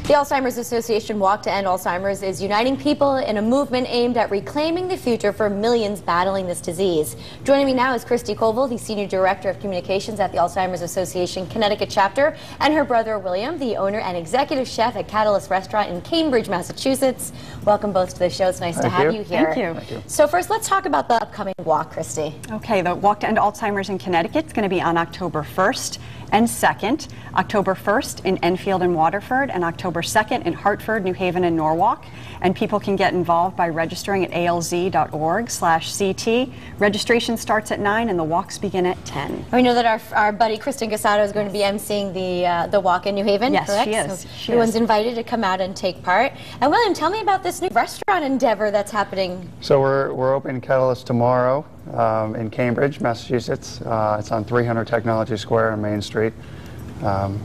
The Alzheimer's Association Walk to End Alzheimer's is uniting people in a movement aimed at reclaiming the future for millions battling this disease. Joining me now is Christy Colville, the Senior Director of Communications at the Alzheimer's Association Connecticut chapter, and her brother William, the owner and executive chef at Catalyst Restaurant in Cambridge, Massachusetts. Welcome both to the show. It's nice to have you here. Thank you. So first, let's talk about the upcoming walk, Christy. Okay, the Walk to End Alzheimer's in Connecticut is going to be on October 1st and 2nd. October 1st in Enfield and Waterford, and October 2nd in Hartford, New Haven, and Norwalk. And people can get involved by registering at alz.org/CT. Registration starts at 9 and the walks begin at 10. We know that our buddy Kristen Casado is going to be emceeing the walk in New Haven, yes, correct? She is. So everyone's invited to come out and take part. And William, tell me about this new restaurant endeavor that's happening. So we're opening Catalyst tomorrow in Cambridge, Massachusetts. It's on 300 Technology Square on Main Street.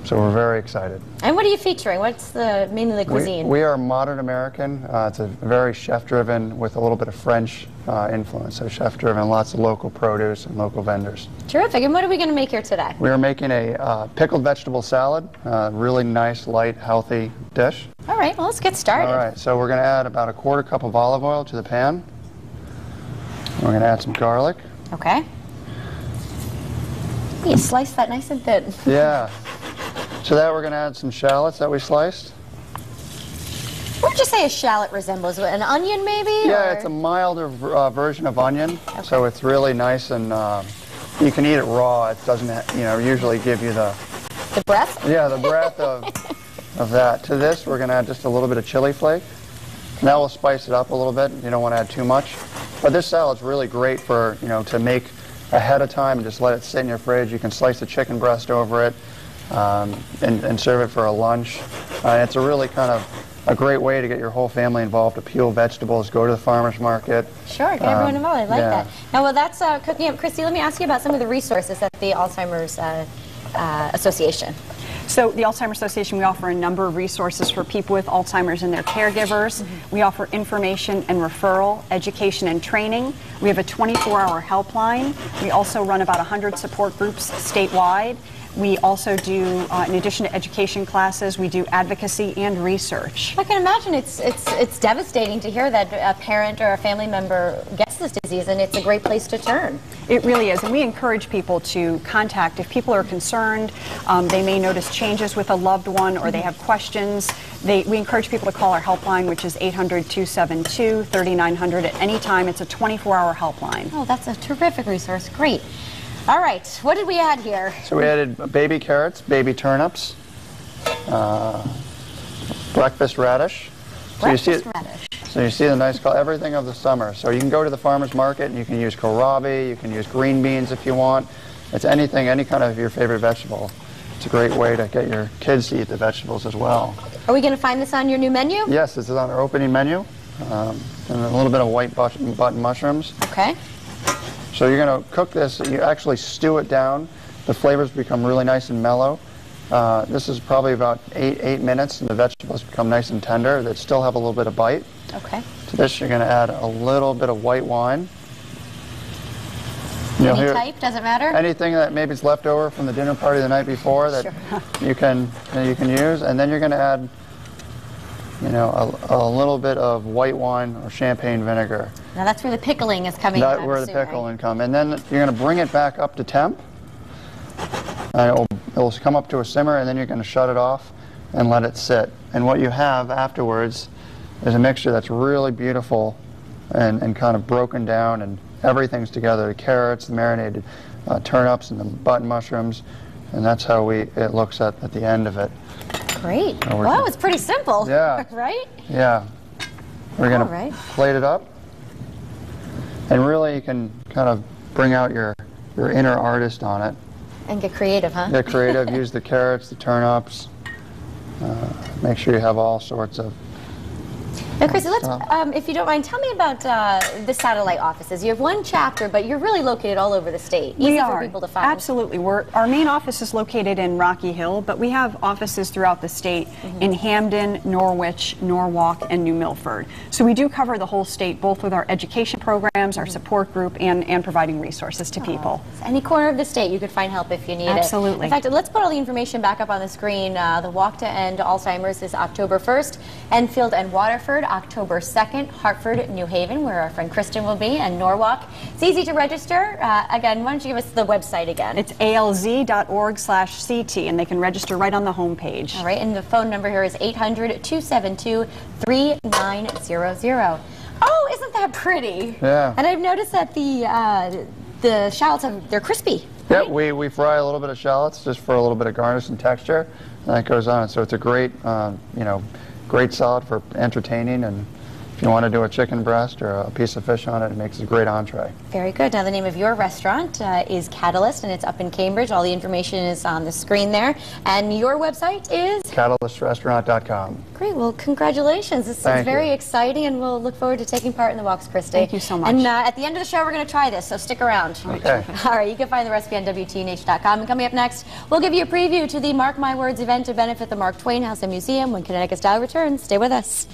So we're very excited. And what are you featuring? What's mainly the cuisine? We are modern American. It's a very chef-driven with a little bit of French influence. So chef-driven, lots of local produce and local vendors. Terrific. And what are we going to make here today? We are making a pickled vegetable salad, really nice, light, healthy dish. All right, well, let's get started. All right, so we're going to add about a quarter cup of olive oil to the pan. We're going to add some garlic. Okay. You slice that nice and thin. Yeah. To that we're going to add some shallots that we sliced. What would you say a shallot resembles? An onion, maybe? Yeah, or? it's a milder version of onion. Okay. So it's really nice, and you can eat it raw. It doesn't, usually give you the breath? Yeah, the breath of that. To this, we're going to add just a little bit of chili flake. And that will spice it up a little bit. You don't want to add too much. But this salad's really great for, to make ahead of time and just let it sit in your fridge. You can slice the chicken breast over it and serve it for a lunch. It's a really kind of a great way to get your whole family involved, to peel vegetables, go to the farmer's market. Sure, get everyone involved. I like yeah. that. Now, well, that's cooking up. Christy, let me ask you about some of the resources at the Alzheimer's Association. So the Alzheimer's Association, we offer a number of resources for people with Alzheimer's and their caregivers. We offer information and referral, education and training. We have a 24-hour helpline. We also run about 100 support groups statewide. We also do, in addition to education classes, we do advocacy and research. I can imagine it's devastating to hear that a parent or a family member gets this disease, and it's a great place to turn. It really is, and we encourage people to contact. If people are concerned, they may notice changes with a loved one, or they have questions, we encourage people to call our helpline, which is 800-272-3900 at any time. It's a 24-hour helpline. Oh, that's a terrific resource. Great. All right, what did we add here? So we added baby carrots, baby turnips, breakfast radish. So you see the nice color, everything of the summer. So you can go to the farmer's market and you can use kohlrabi, you can use green beans if you want. It's anything, any kind of your favorite vegetable. It's a great way to get your kids to eat the vegetables as well. Are we going to find this on your new menu? Yes, this is on our opening menu. And a little bit of white button mushrooms. Okay. So you're going to cook this, you actually stew it down. The flavors become really nice and mellow. This is probably about 8 minutes, and the vegetables become nice and tender. They still have a little bit of bite. Okay. To this, you're going to add a little bit of white wine. Any type, doesn't matter? Anything that maybe is left over from the dinner party the night before that you can use. And then you're going to add a little bit of white wine or champagne vinegar. Now that's where the pickling is coming. That's where the pickling comes. And then you're going to bring it back up to temp. It'll come up to a simmer, and then you're going to shut it off and let it sit. And what you have afterwards is a mixture that's really beautiful and kind of broken down, and everything's together. The carrots, the marinated turnips, and the button mushrooms. And that's how it looks at the end of it. Great. Wow, it's pretty simple. Yeah. Right? Yeah. We're going to plate it up. And really you can kind of bring out your inner artist on it. And get creative, huh? Get creative. Use the carrots, the turnips. Make sure you have all sorts of Now, Chrissy, let's, if you don't mind, tell me about the satellite offices. You have one chapter, but you're really located all over the state. Easy for people to find. Absolutely. Our main office is located in Rocky Hill, but we have offices throughout the state in Hamden, Norwich, Norwalk, and New Milford. So we do cover the whole state, both with our education programs, our support group, and providing resources to people. So any corner of the state, you could find help if you need it. Absolutely. In fact, let's put all the information back up on the screen. The Walk to End Alzheimer's is October 1st. Enfield and Waterford, October 2nd. Hartford, New Haven, where our friend Kristen will be, and Norwalk. It's easy to register. Again, why don't you give us the website again? It's alz.org/CT, and they can register right on the home page. All right, and the phone number here is 800-272-3900. Oh, isn't that pretty? Yeah. And I've noticed that the shallots they're crispy. Yeah, we fry a little bit of shallots just for a little bit of garnish and texture, and that goes on. So it's a great, great salad for entertaining, and if you want to do a chicken breast or a piece of fish on it, it makes a great entree. Very good. Now the name of your restaurant is Catalyst, and it's up in Cambridge. All the information is on the screen there. And your website is? CatalystRestaurant.com. Great. Well, congratulations. This is very exciting, and we'll look forward to taking part in the walks, Christy. Thank you so much. And at the end of the show, we're going to try this, so stick around. Okay. All right. You can find the recipe on WTNH.com. And coming up next, we'll give you a preview to the Mark My Words event to benefit the Mark Twain House and Museum when Connecticut Style returns. Stay with us.